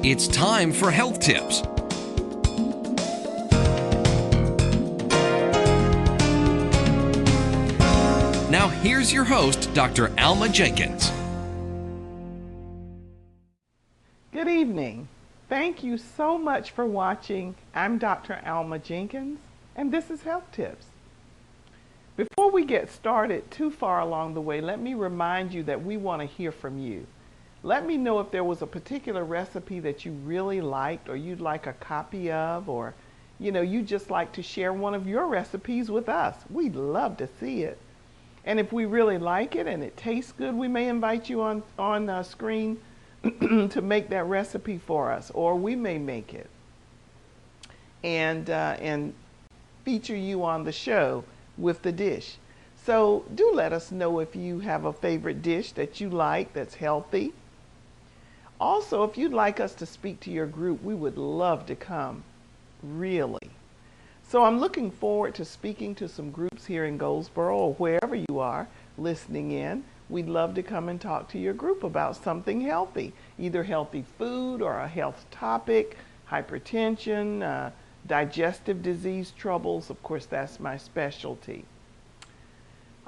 It's time for health tips. Now here's your host, Dr. Alma Jenkins. Good evening. Thank you so much for watching. I'm Dr. Alma Jenkins, and this is Health Tips. Before we get started too far along the way, let me remind you that we want to hear from you. Let me know if there was a particular recipe that you really liked or you'd like a copy of, or you just like to share one of your recipes with us. We'd love to see it. And if we really like it and it tastes good, we may invite you on screen to make that recipe for us, or we may make it and feature you on the show with the dish. So do let us know if you have a favorite dish that you like that's healthy. Also, if you'd like us to speak to your group, we would love to come, really. So I'm looking forward to speaking to some groups here in Goldsboro or wherever you are listening in. We'd love to come and talk to your group about something healthy, either healthy food or a health topic, hypertension, digestive disease troubles. Of course, that's my specialty.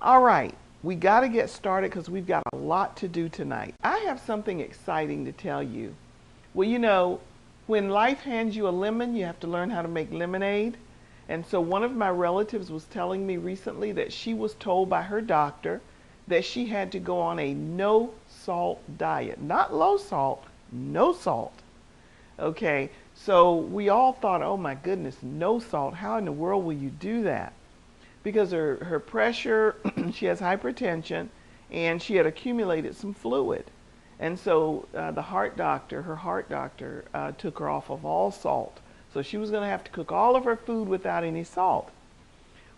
All right, we got to get started because we've got a lot to do tonight. I have something exciting to tell you. Well, when life hands you a lemon, you have to learn how to make lemonade. And so one of my relatives was telling me recently that she was told by her doctor that she had to go on a no salt diet. Not low salt, no salt. Okay, so we all thought, oh my goodness, no salt. How in the world will you do that? Because her pressure, she has hypertension, and she had accumulated some fluid. And so her heart doctor took her off of all salt. So she was going to have to cook all of her food without any salt.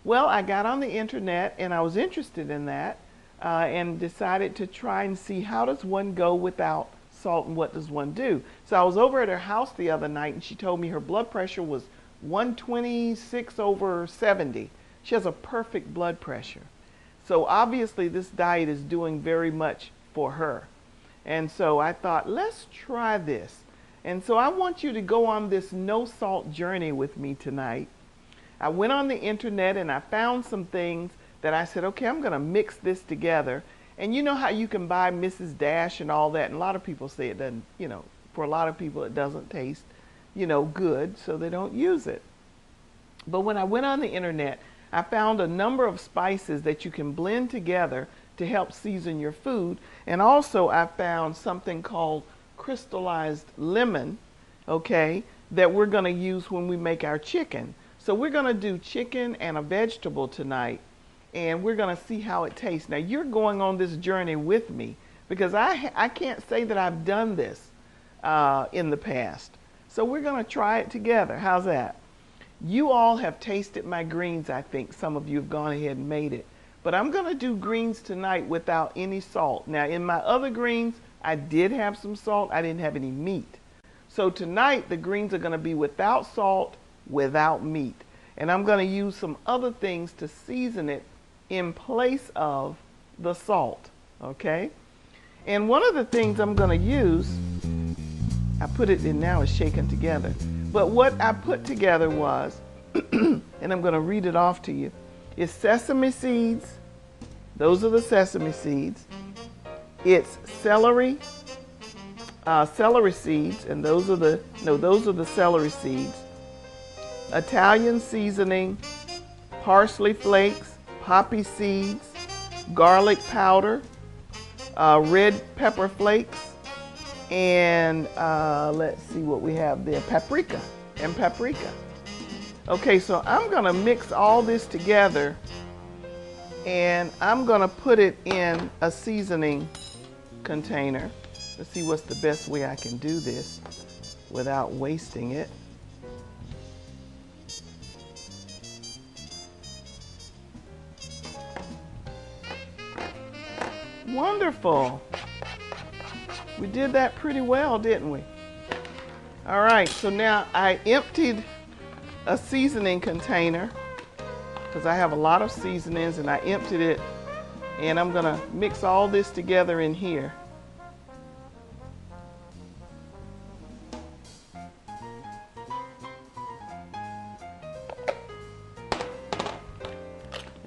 Well, I got on the internet and I was interested in that and decided to try and see how does one go without salt and what does one do. So I was over at her house the other night and she told me her blood pressure was 126/70. She has a perfect blood pressure. So obviously this diet is doing very much for her. And so I thought, let's try this. And so I want you to go on this no salt journey with me tonight. I went on the internet and I found some things that I said, okay, I'm going to mix this together. And you know how you can buy Mrs. Dash and all that. And a lot of people say it doesn't, for a lot of people it doesn't taste, good, so they don't use it. But when I went on the internet, I found a number of spices that you can blend together to help season your food. And also I found something called crystallized lemon, okay, that we're going to use when we make our chicken. So we're going to do chicken and a vegetable tonight, and we're going to see how it tastes. Now you're going on this journey with me because I can't say that I've done this in the past. So we're going to try it together. How's that? You all have tasted my greens. I think some of you have gone ahead and made it. But I'm going to do greens tonight without any salt. Now in my other greens, I did have some salt. I didn't have any meat. So tonight, the greens are going to be without salt, without meat. And I'm going to use some other things to season it in place of the salt. Okay? And one of the things I'm going to use, I put it in now, it's shaken together. But what I put together was, and I'm going to read it off to you, is sesame seeds. Those are the sesame seeds. It's celery seeds, and those are the celery seeds. Italian seasoning, parsley flakes, poppy seeds, garlic powder, red pepper flakes, and let's see what we have there, paprika. Okay, so I'm gonna mix all this together and I'm gonna put it in a seasoning container. Let's see what's the best way I can do this without wasting it. Wonderful. We did that pretty well, didn't we? All right, so now I emptied a seasoning container because I have a lot of seasonings, and I emptied it, and I'm gonna mix all this together in here.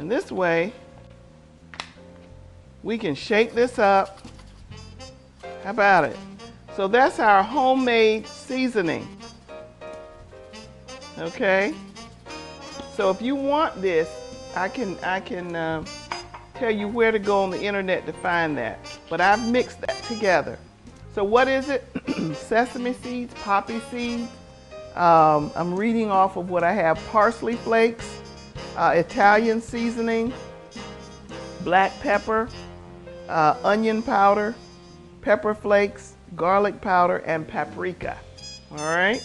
And this way, we can shake this up. How about it? So that's our homemade seasoning. Okay? So if you want this, I can tell you where to go on the internet to find that. But I've mixed that together. So what is it? Sesame seeds, poppy seeds. I'm reading off of what I have. Parsley flakes, Italian seasoning, black pepper, onion powder, pepper flakes, garlic powder, and paprika. All right?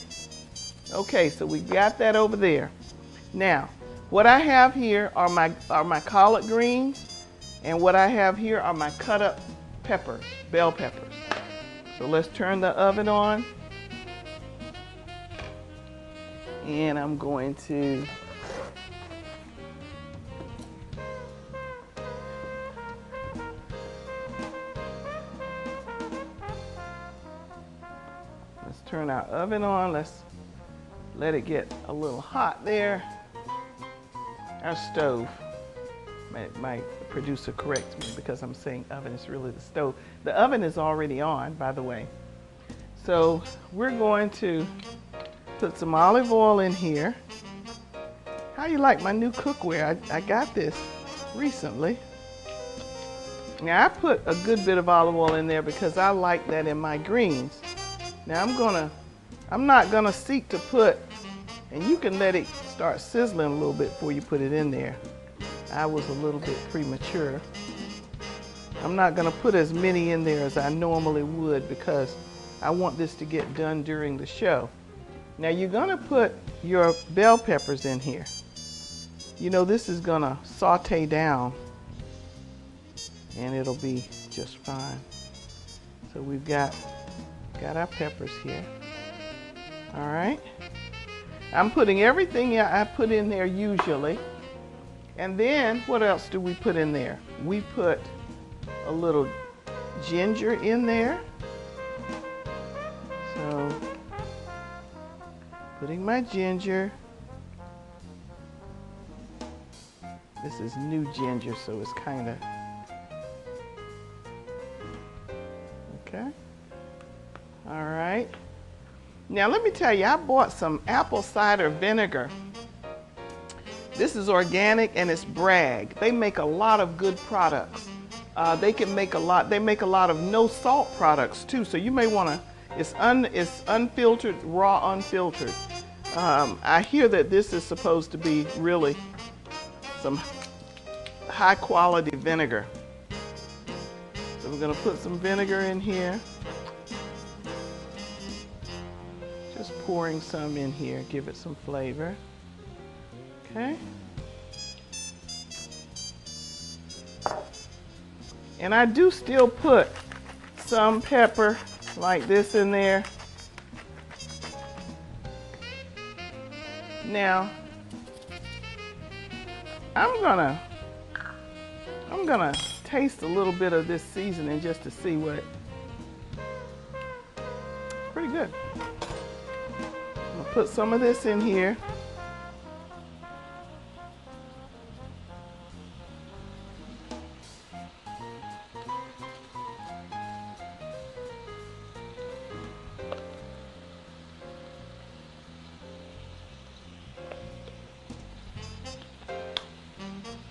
Okay, so we got that over there. Now, what I have here are my collard greens, and what I have here are my cut up peppers, bell peppers. So let's turn the oven on. And I'm going to turn our oven on. Let's let it get a little hot there. Our stove. My producer corrects me because I'm saying oven is really the stove. The oven is already on, by the way. So we're going to put some olive oil in here. How you like my new cookware? I got this recently. Now I put a good bit of olive oil in there because I like that in my greens. Now I'm not gonna seek to put, and you can let it start sizzling a little bit before you put it in there. I was a little bit premature. I'm not gonna put as many in there as I normally would because I want this to get done during the show. Now you're gonna put your bell peppers in here. You know, this is gonna saute down and it'll be just fine. So we've got our peppers here. All right. I'm putting everything I put in there usually. And then what else do we put in there? We put a little ginger in there. So putting my ginger. This is new ginger, so it's kind of okay. All right. Now let me tell you, I bought some apple cider vinegar. This is organic and it's Bragg. They make a lot of good products. They make a lot of no salt products too. So you may want to. It's unfiltered, raw, unfiltered. I hear that this is supposed to be really some high quality vinegar. So we're going to put some vinegar in here. Just pouring some in here, give it some flavor. Okay. And I do still put some pepper like this in there. Now, I'm gonna taste a little bit of this seasoning just to see what. Pretty good. I'm gonna put some of this in here.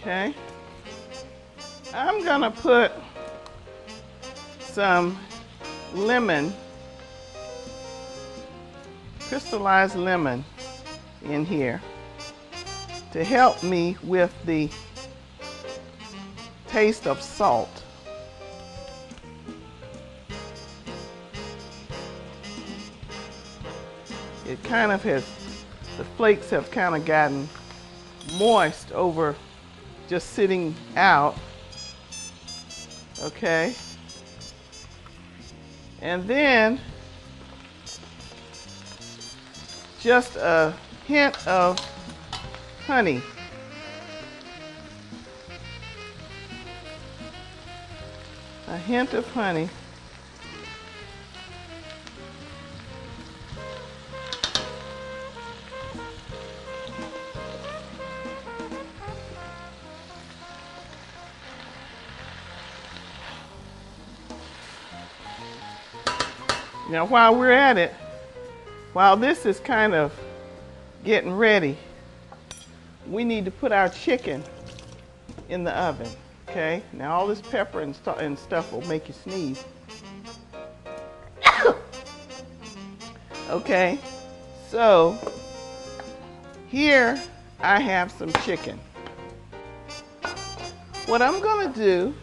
Okay. I'm gonna put some lemon, crystallized lemon in here to help me with the taste of salt. It kind of has, the flakes have kind of gotten moist over just sitting out. Okay. And then just a hint of honey. A hint of honey. Now while we're at it, while this is kind of getting ready, we need to put our chicken in the oven. Okay, now all this pepper and stuff will make you sneeze. Okay, so here I have some chicken. What I'm gonna do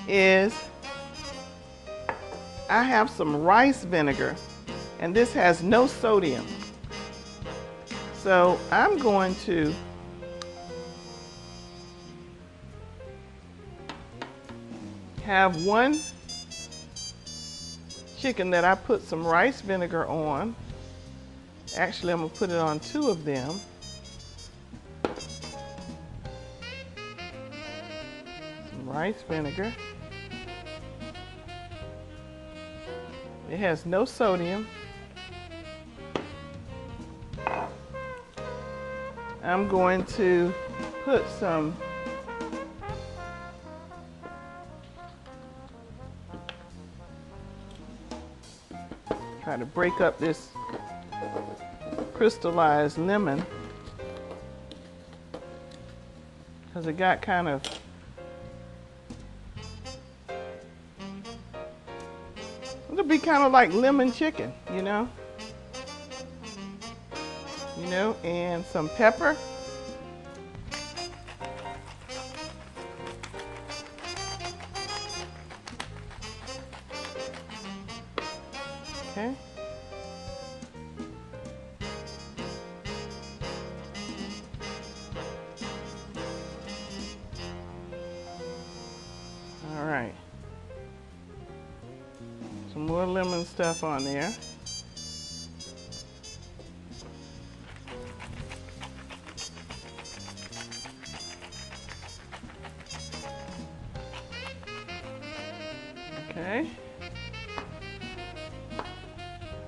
is I have some rice vinegar, and this has no sodium. So I'm going to have one chicken that I put some rice vinegar on. Actually, I'm gonna put it on 2 of them. Some rice vinegar. It has no sodium. I'm going to put some try to break up this crystallized lemon because it got kind of it'll be kind of like lemon chicken, you know, and some pepper. Okay. All right. Some more lemon stuff on there. Okay.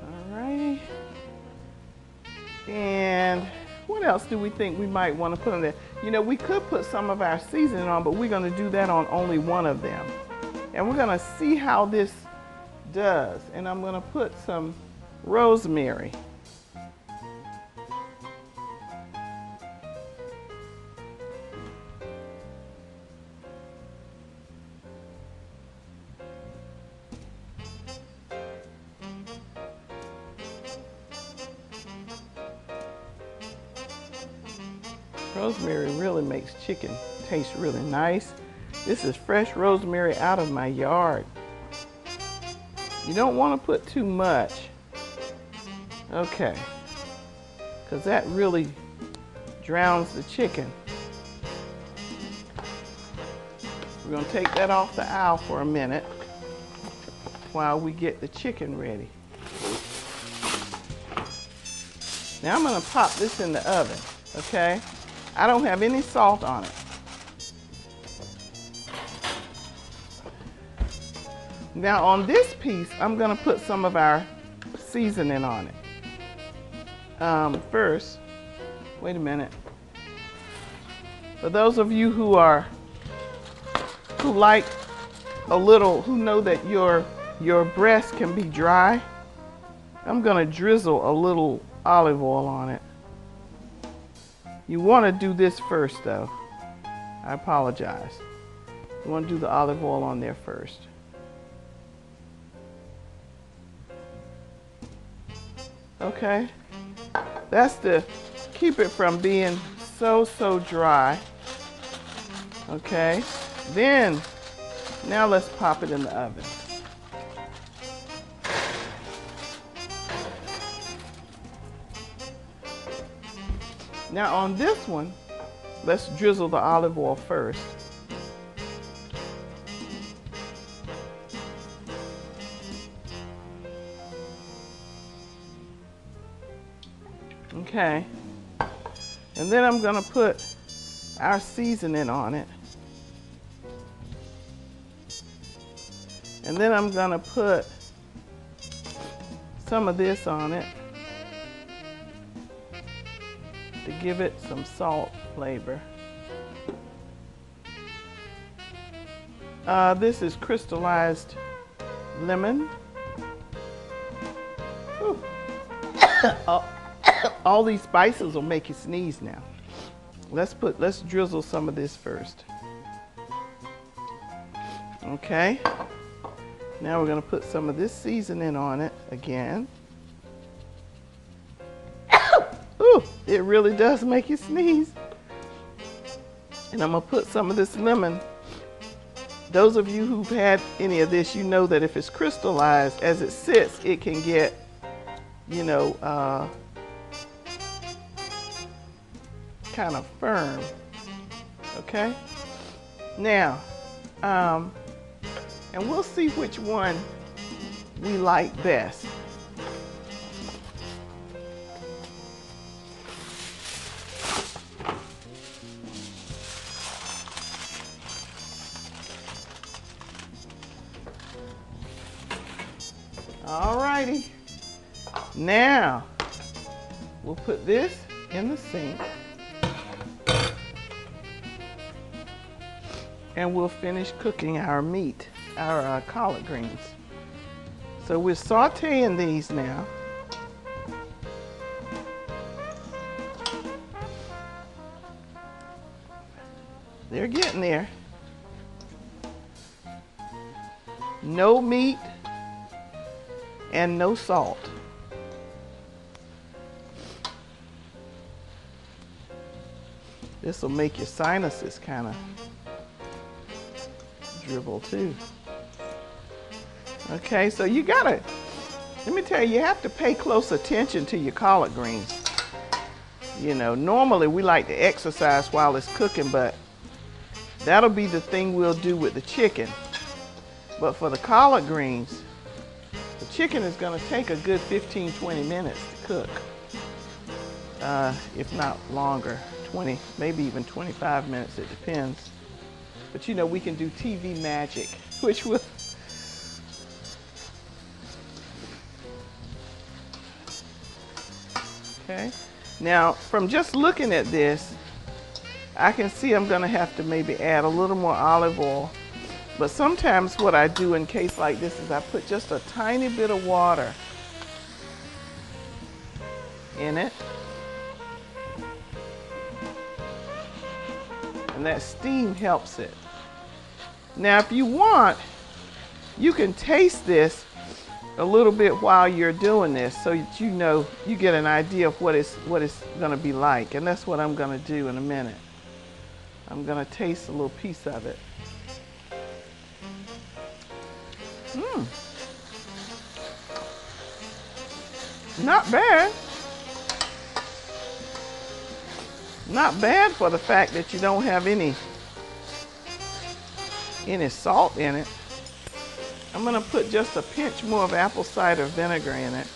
Alrighty. And what else do we think we might want to put on there? You know, we could put some of our seasoning on, but we're going to do that on only one of them. And we're going to see how this does. And I'm going to put some rosemary. Rosemary really makes chicken taste really nice. This is fresh rosemary out of my yard. You don't want to put too much. Okay. Because that really drowns the chicken. We're going to take that off the aisle for a minute while we get the chicken ready. Now I'm going to pop this in the oven, okay? I don't have any salt on it. Now on this piece, I'm going to put some of our seasoning on it. First, wait a minute. For those of you who like a little, who know that your breast can be dry, I'm going to drizzle a little olive oil on it. You want to do this first though. I apologize. You want to do the olive oil on there first. Okay. That's to keep it from being so dry. Okay. Then, now let's pop it in the oven. Now on this one, let's drizzle the olive oil first. Okay. And then I'm going to put our seasoning on it. And then I'm going to put some of this on it to give it some salt flavor. This is crystallized lemon. Whew. All these spices will make you sneeze now. Let's drizzle some of this first. Okay. Now we're going to put some of this seasoning on it again. Ooh, it really does make you sneeze. And I'm going to put some of this lemon. Those of you who've had any of this, you know that if it's crystallized, as it sits, it can get, you know, kind of firm. Okay? Now, and we'll see which one we like best. Alrighty. Now, we'll put this in the sink. And we'll finish cooking our meat, our collard greens. So we're sauteing these now. They're getting there. No meat and no salt. This will make your sinuses kind of dribble too. Okay, so you gotta, let me tell you, you have to pay close attention to your collard greens. You know, normally we like to exercise while it's cooking, but that'll be the thing we'll do with the chicken. But for the collard greens, the chicken is gonna take a good 15-20 minutes to cook. If not longer, 20, maybe even 25 minutes, it depends. But you know, we can do TV magic, which will... Okay, now from just looking at this, I can see I'm gonna have to maybe add a little more olive oil. But sometimes what I do in case like this is I put just a tiny bit of water in it. And that steam helps it. Now if you want, you can taste this a little bit while you're doing this so that you know, you get an idea of what it's going to be like. And that's what I'm going to do in a minute. I'm going to taste a little piece of it. Not bad. Not bad for the fact that you don't have any salt in it. I'm going to put just a pinch more of apple cider vinegar in it.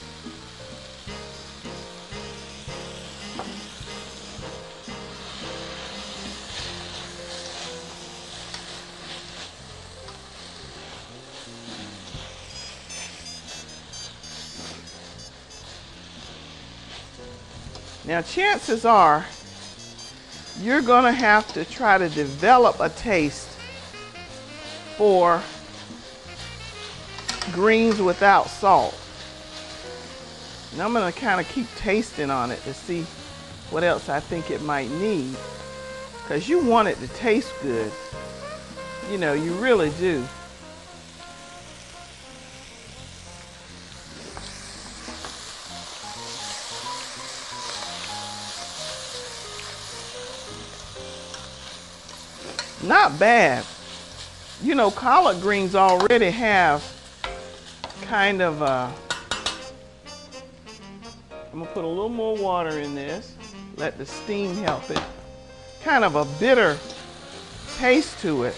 Now chances are you're going to have to try to develop a taste for greens without salt. And I'm going to kind of keep tasting on it to see what else I think it might need. Because you want it to taste good. You know, you really do. Not bad. You know, collard greens already have kind of I'm gonna put a little more water in this, let the steam help it. Kind of a bitter taste to it.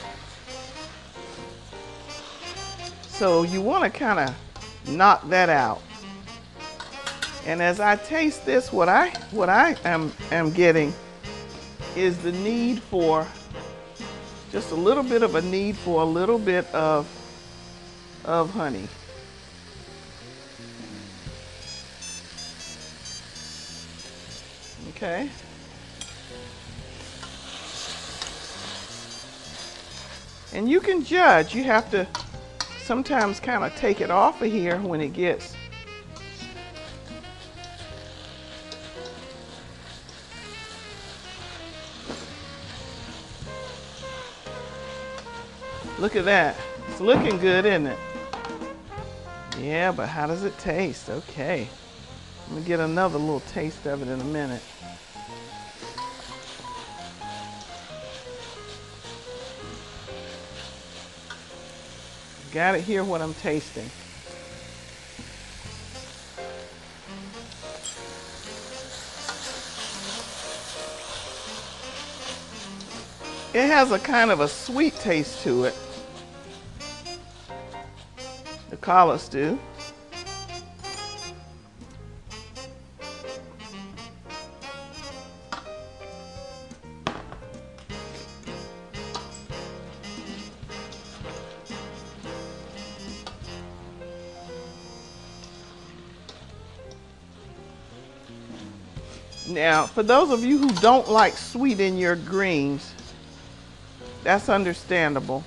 So you want to kind of knock that out. And as I taste this, what I am getting is the need for just a little bit of a need for a little bit of honey. Okay. And you can judge. You have to sometimes kind of take it off of here when it gets Look at that. It's looking good, isn't it? Yeah, but how does it taste? Okay. Let me get another little taste of it in a minute. Got to hear what I'm tasting. It has a kind of a sweet taste to it. The collards do. Now, for those of you who don't like sweet in your greens, that's understandable.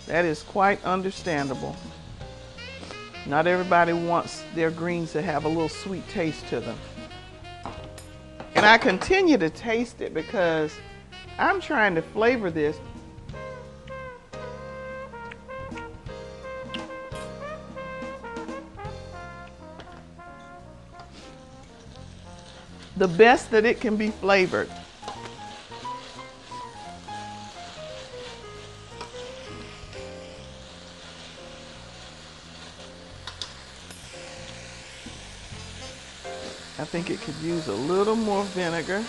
That is quite understandable. Not everybody wants their greens to have a little sweet taste to them. And I continue to taste it because I'm trying to flavor this. The best that it can be flavored. I think it could use a little more vinegar.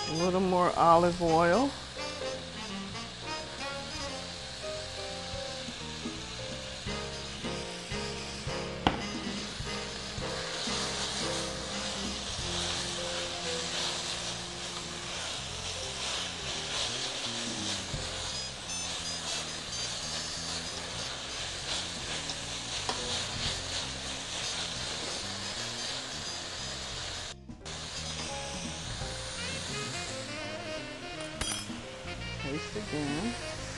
A little more olive oil. Taste again.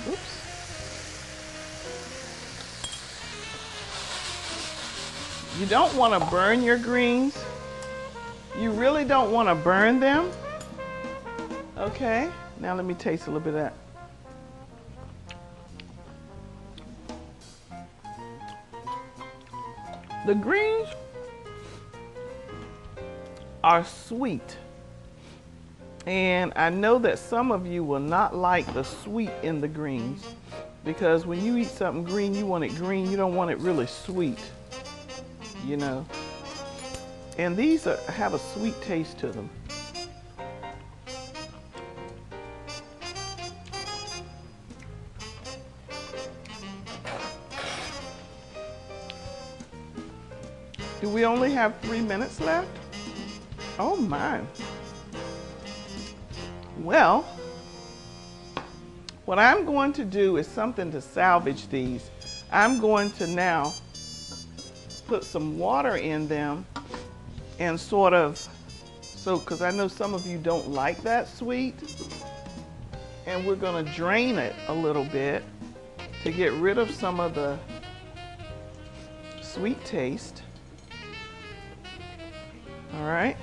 Oops. You don't want to burn your greens. You really don't want to burn them. Okay, now let me taste a little bit of that. The greens are sweet. And I know that some of you will not like the sweet in the greens because when you eat something green, you want it green. You don't want it really sweet, you know. And these have a sweet taste to them. Do we only have 3 minutes left? Oh my. Well, what I'm going to do is something to salvage these. I'm going to now put some water in them and sort of, because I know some of you don't like that sweet, and we're going to drain it a little bit to get rid of some of the sweet taste. All right.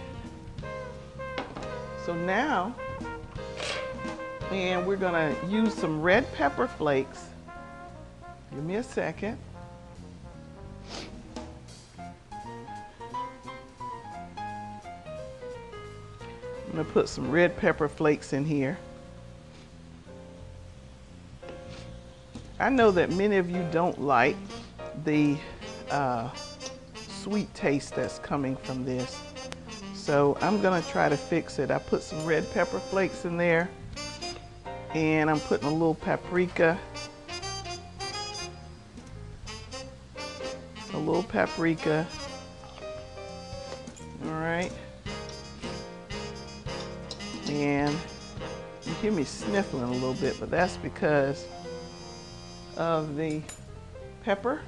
So now, and we're gonna use some red pepper flakes. Give me a second. I'm gonna put some red pepper flakes in here. I know that many of you don't like the sweet taste that's coming from this. So I'm gonna try to fix it. I put some red pepper flakes in there. And I'm putting a little paprika. A little paprika. All right. And you hear me sniffling a little bit, but that's because of the pepper.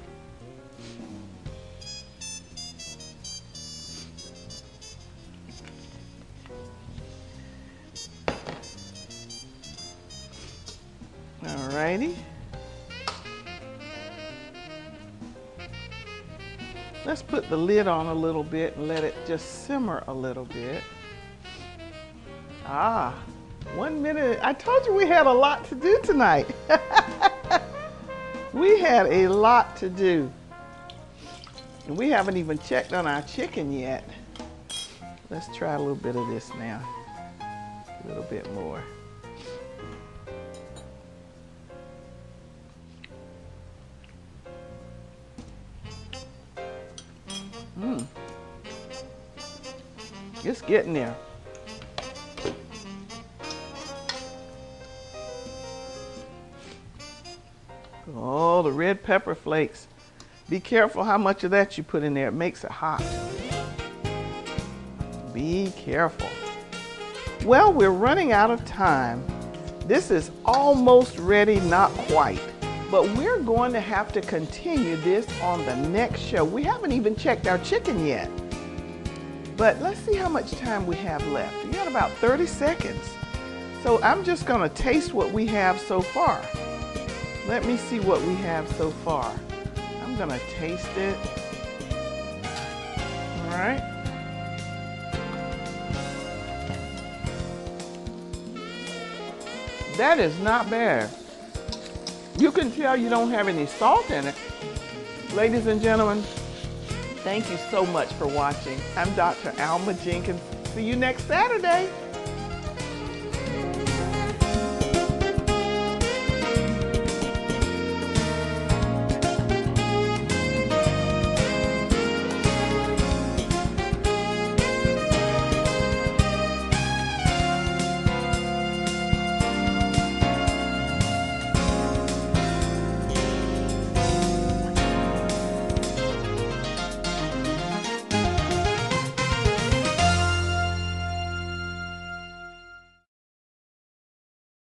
Alrighty. let's put the lid on a little bit and let it just simmer a little bit. 1 minute. I told you we had a lot to do tonight. We had a lot to do. And we haven't even checked on our chicken yet. Let's try a little bit of this now. A little bit more. It's getting there. Oh, the red pepper flakes. Be careful how much of that you put in there. It makes it hot. Be careful. Well, we're running out of time. This is almost ready, not quite. But we're going to have to continue this on the next show. We haven't even checked our chicken yet. But let's see how much time we have left. We got about 30 seconds. So I'm just going to taste what we have so far. Let me see what we have so far. I'm going to taste it. All right. That is not bad. You can tell you don't have any salt in it. Ladies and gentlemen, thank you so much for watching. I'm Dr. Alma Jenkins. See you next Saturday.